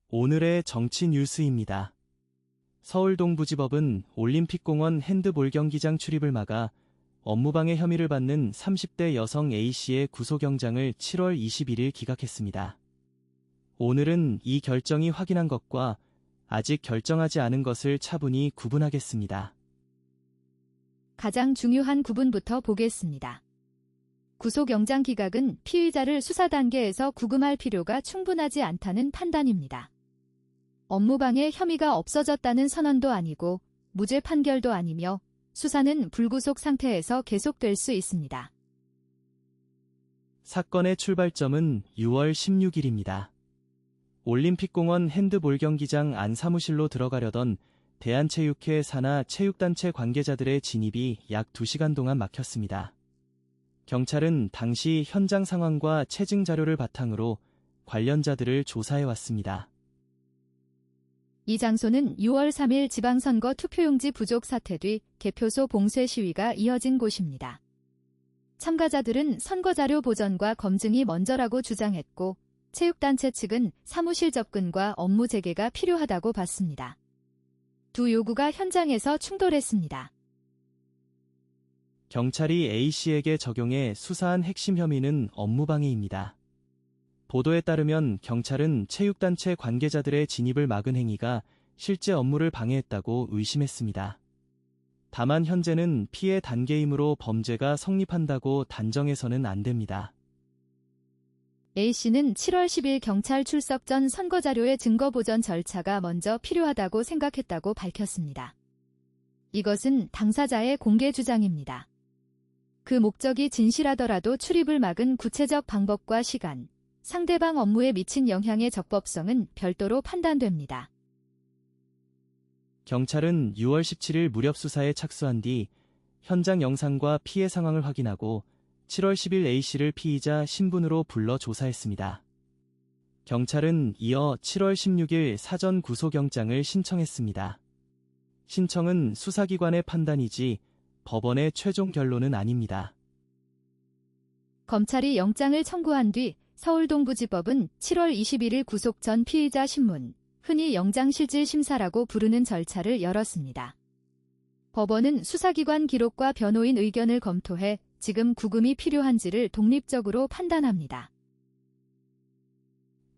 오늘의 정치 뉴스입니다. 서울동부지법은 올림픽공원 핸드볼 경기장 출입을 막아 업무방해 혐의를 받는 30대 여성 A씨의 구속영장을 7월 21일 기각했습니다. 오늘은 이 결정이 확인한 것과 아직 결정하지 않은 것을 차분히 구분하겠습니다. 가장 중요한 구분부터 보겠습니다. 구속영장 기각은 피의자를 수사 단계에서 구금할 필요가 충분하지 않다는 판단입니다. 업무방해 혐의가 없어졌다는 선언도 아니고 무죄 판결도 아니며 수사는 불구속 상태에서 계속될 수 있습니다. 사건의 출발점은 6월 16일입니다. 올림픽공원 핸드볼 경기장 안 사무실로 들어가려던 대한체육회 산하 체육단체 관계자들의 진입이 약 2시간 동안 막혔습니다. 경찰은 당시 현장 상황과 체증 자료를 바탕으로 관련자들을 조사해왔습니다. 이 장소는 6월 3일 지방선거 투표용지 부족 사태 뒤 개표소 봉쇄 시위가 이어진 곳입니다. 참가자들은 선거자료 보전과 검증이 먼저라고 주장했고 체육단체 측은 사무실 접근과 업무 재개가 필요하다고 봤습니다. 두 요구가 현장에서 충돌했습니다. 경찰이 A씨에게 적용해 수사한 핵심 혐의는 업무방해입니다. 보도에 따르면 경찰은 체육단체 관계자들의 진입을 막은 행위가 실제 업무를 방해했다고 의심했습니다. 다만 현재는 피해 단계이므로 범죄가 성립한다고 단정해서는 안 됩니다. A씨는 7월 10일 경찰 출석 전 선거자료의 증거 보전 절차가 먼저 필요하다고 생각했다고 밝혔습니다. 이것은 당사자의 공개 주장입니다. 그 목적이 진실하더라도 출입을 막은 구체적 방법과 시간, 상대방 업무에 미친 영향의 적법성은 별도로 판단됩니다. 경찰은 6월 17일 무렵 수사에 착수한 뒤 현장 영상과 피해 상황을 확인하고 7월 10일 A씨를 피의자 신분으로 불러 조사했습니다. 경찰은 이어 7월 16일 사전 구속영장을 신청했습니다. 신청은 수사기관의 판단이지 법원의 최종 결론은 아닙니다. 검찰이 영장을 청구한 뒤 서울동부지법은 7월 21일 구속 전 피의자 신문, 흔히 영장실질심사라고 부르는 절차를 열었습니다. 법원은 수사기관 기록과 변호인 의견을 검토해 지금 구금이 필요한지를 독립적으로 판단합니다.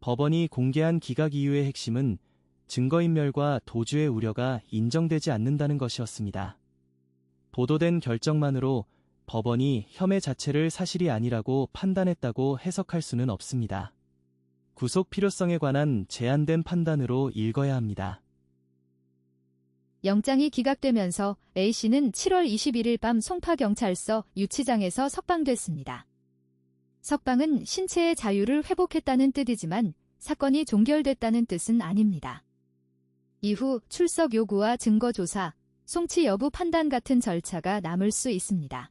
법원이 공개한 기각 이유의 핵심은 증거인멸과 도주의 우려가 인정되지 않는다는 것이었습니다. 보도된 결정만으로 법원이 혐의 자체를 사실이 아니라고 판단했다고 해석할 수는 없습니다. 구속 필요성에 관한 제한된 판단으로 읽어야 합니다. 영장이 기각되면서 A씨는 7월 21일 밤 송파경찰서 유치장에서 석방됐습니다. 석방은 신체의 자유를 회복했다는 뜻이지만 사건이 종결됐다는 뜻은 아닙니다. 이후 출석 요구와 증거 조사, 송치 여부 판단 같은 절차가 남을 수 있습니다.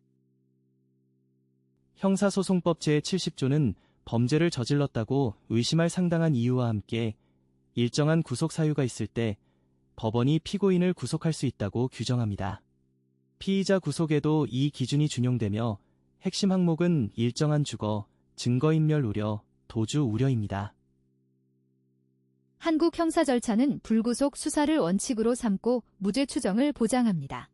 형사소송법 제70조는 범죄를 저질렀다고 의심할 상당한 이유와 함께 일정한 구속 사유가 있을 때 법원이 피고인을 구속할 수 있다고 규정합니다. 피의자 구속에도 이 기준이 준용되며 핵심 항목은 일정한 주거, 증거인멸 우려, 도주 우려입니다. 한국 형사 절차는 불구속 수사를 원칙으로 삼고 무죄 추정을 보장합니다.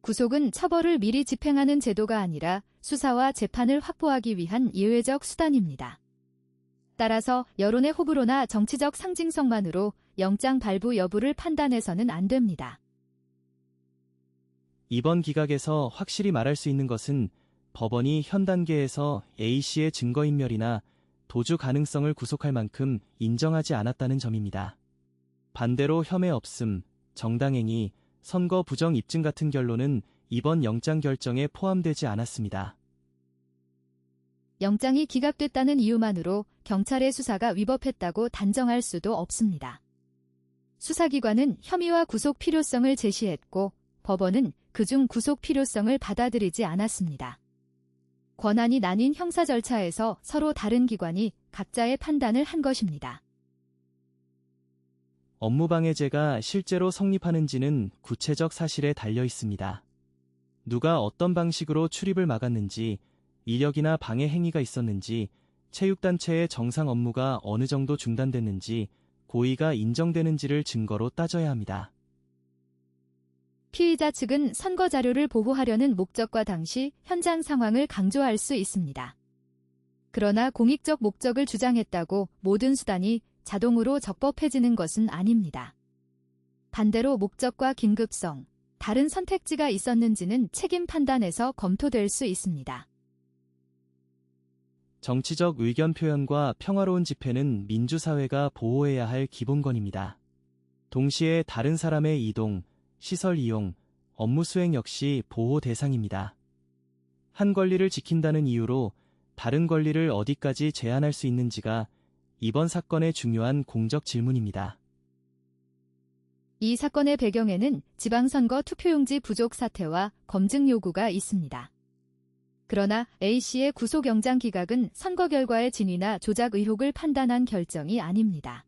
구속은 처벌을 미리 집행하는 제도가 아니라 수사와 재판을 확보하기 위한 예외적 수단입니다. 따라서 여론의 호불호나 정치적 상징성만으로 영장 발부 여부를 판단해서는 안 됩니다. 이번 기각에서 확실히 말할 수 있는 것은 법원이 현 단계에서 A씨의 증거인멸이나 도주 가능성을 구속할 만큼 인정하지 않았다는 점입니다. 반대로 혐의 없음, 정당행위, 선거 부정 입증 같은 결론은 이번 영장 결정에 포함되지 않았습니다. 영장이 기각됐다는 이유만으로 경찰의 수사가 위법했다고 단정할 수도 없습니다. 수사기관은 혐의와 구속 필요성을 제시했고 법원은 그중 구속 필요성을 받아들이지 않았습니다. 권한이 나뉜 형사 절차에서 서로 다른 기관이 각자의 판단을 한 것입니다. 업무방해죄가 실제로 성립하는지는 구체적 사실에 달려 있습니다. 누가 어떤 방식으로 출입을 막았는지, 이력이나 방해 행위가 있었는지, 체육단체의 정상 업무가 어느 정도 중단됐는지, 고의가 인정되는지를 증거로 따져야 합니다. 피의자 측은 선거 자료를 보호하려는 목적과 당시 현장 상황을 강조할 수 있습니다. 그러나 공익적 목적을 주장했다고 모든 수단이 자동으로 적법해지는 것은 아닙니다. 반대로 목적과 긴급성, 다른 선택지가 있었는지는 책임 판단에서 검토될 수 있습니다. 정치적 의견 표현과 평화로운 집회는 민주사회가 보호해야 할 기본권입니다. 동시에 다른 사람의 이동, 시설 이용, 업무 수행 역시 보호 대상입니다. 한 권리를 지킨다는 이유로 다른 권리를 어디까지 제한할 수 있는지가 이번 사건의 중요한 공적 질문입니다. 이 사건의 배경에는 지방선거 투표용지 부족 사태와 검증 요구가 있습니다. 그러나 A씨의 구속영장 기각은 선거 결과의 진위나 조작 의혹을 판단한 결정이 아닙니다.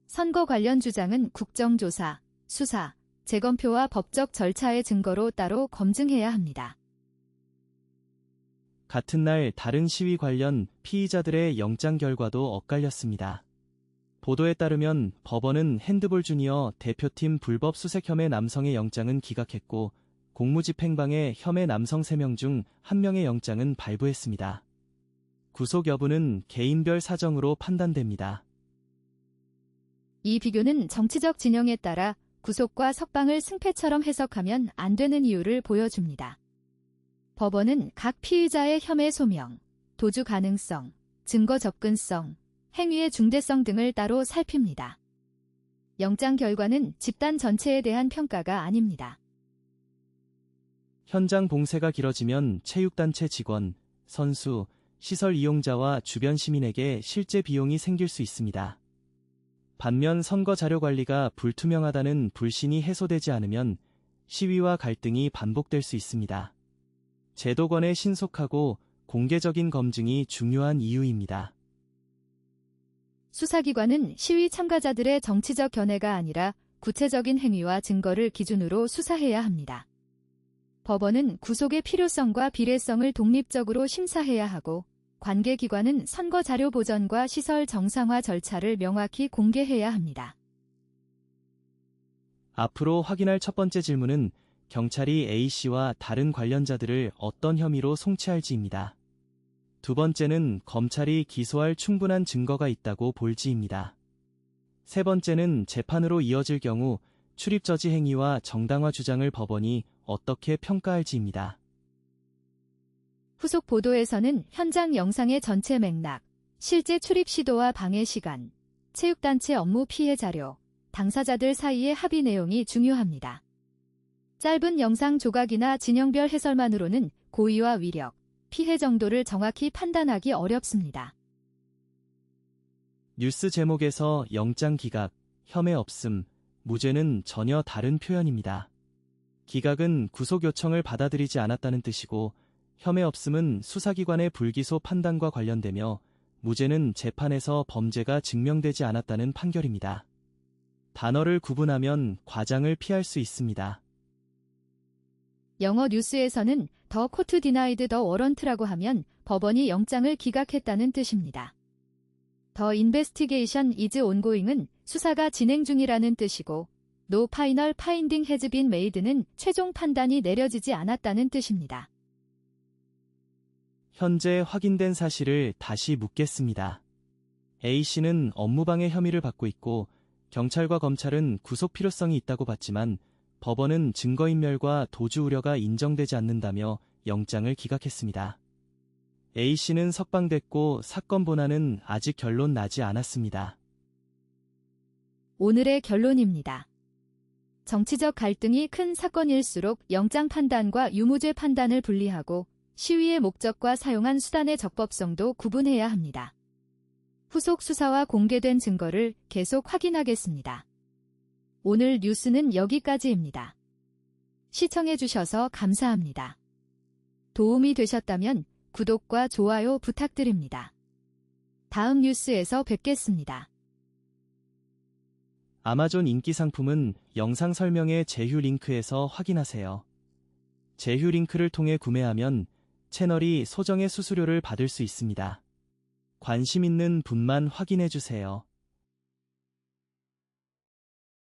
선거 관련 주장은 국정조사, 수사, 재검표와 법적 절차의 증거로 따로 검증해야 합니다. 같은 날 다른 시위 관련 피의자들의 영장 결과도 엇갈렸습니다. 보도에 따르면 법원은 핸드볼 주니어 대표팀 불법 수색 혐의 남성의 영장은 기각했고 공무집행방해 혐의 남성 3명 중 1명의 영장은 발부했습니다. 구속 여부는 개인별 사정으로 판단됩니다. 이 비교는 정치적 진영에 따라 구속과 석방을 승패처럼 해석하면 안 되는 이유를 보여줍니다. 법원은 각 피의자의 혐의 소명, 도주 가능성, 증거 접근성, 행위의 중대성 등을 따로 살핍니다. 영장 결과는 집단 전체에 대한 평가가 아닙니다. 현장 봉쇄가 길어지면 체육단체 직원, 선수, 시설 이용자와 주변 시민에게 실제 비용이 생길 수 있습니다. 반면 선거 자료 관리가 불투명하다는 불신이 해소되지 않으면 시위와 갈등이 반복될 수 있습니다. 제도권의 신속하고 공개적인 검증이 중요한 이유입니다. 수사기관은 시위 참가자들의 정치적 견해가 아니라 구체적인 행위와 증거를 기준으로 수사해야 합니다. 법원은 구속의 필요성과 비례성을 독립적으로 심사해야 하고 관계기관은 선거 자료 보전과 시설 정상화 절차를 명확히 공개해야 합니다. 앞으로 확인할 첫 번째 질문은 경찰이 A씨와 다른 관련자들을 어떤 혐의로 송치할지입니다. 두 번째는 검찰이 기소할 충분한 증거가 있다고 볼지입니다. 세 번째는 재판으로 이어질 경우 출입저지 행위와 정당화 주장을 법원이 어떻게 평가할지입니다. 후속 보도에서는 현장 영상의 전체 맥락, 실제 출입 시도와 방해 시간, 체육단체 업무 피해 자료, 당사자들 사이의 합의 내용이 중요합니다. 짧은 영상 조각이나 진영별 해설만으로는 고의와 위력, 피해 정도를 정확히 판단하기 어렵습니다. 뉴스 제목에서 영장 기각, 혐의 없음, 무죄는 전혀 다른 표현입니다. 기각은 구속 요청을 받아들이지 않았다는 뜻이고 혐의 없음은 수사기관의 불기소 판단과 관련되며 무죄는 재판에서 범죄가 증명되지 않았다는 판결입니다. 단어를 구분하면 과장을 피할 수 있습니다. 영어 뉴스에서는 더 코트 디나이드 더 워런트라고 하면 법원이 영장을 기각했다는 뜻입니다. 더 인베스티게이션 이즈 온고잉은 수사가 진행 중이라는 뜻이고 No final finding has been made는 최종 판단이 내려지지 않았다는 뜻입니다. 현재 확인된 사실을 다시 묻겠습니다. A씨는 업무방해 혐의를 받고 있고 경찰과 검찰은 구속 필요성이 있다고 봤지만 법원은 증거인멸과 도주 우려가 인정되지 않는다며 영장을 기각했습니다. A씨는 석방됐고 사건 본안은 아직 결론 나지 않았습니다. 오늘의 결론입니다. 정치적 갈등이 큰 사건일수록 영장 판단과 유무죄 판단을 분리하고 시위의 목적과 사용한 수단의 적법성도 구분해야 합니다. 후속 수사와 공개된 증거를 계속 확인하겠습니다. 오늘 뉴스는 여기까지입니다. 시청해주셔서 감사합니다. 도움이 되셨다면 구독과 좋아요 부탁드립니다. 다음 뉴스에서 뵙겠습니다. 아마존 인기 상품은 영상 설명의 제휴 링크에서 확인하세요. 제휴 링크를 통해 구매하면 채널이 소정의 수수료를 받을 수 있습니다. 관심 있는 분만 확인해주세요.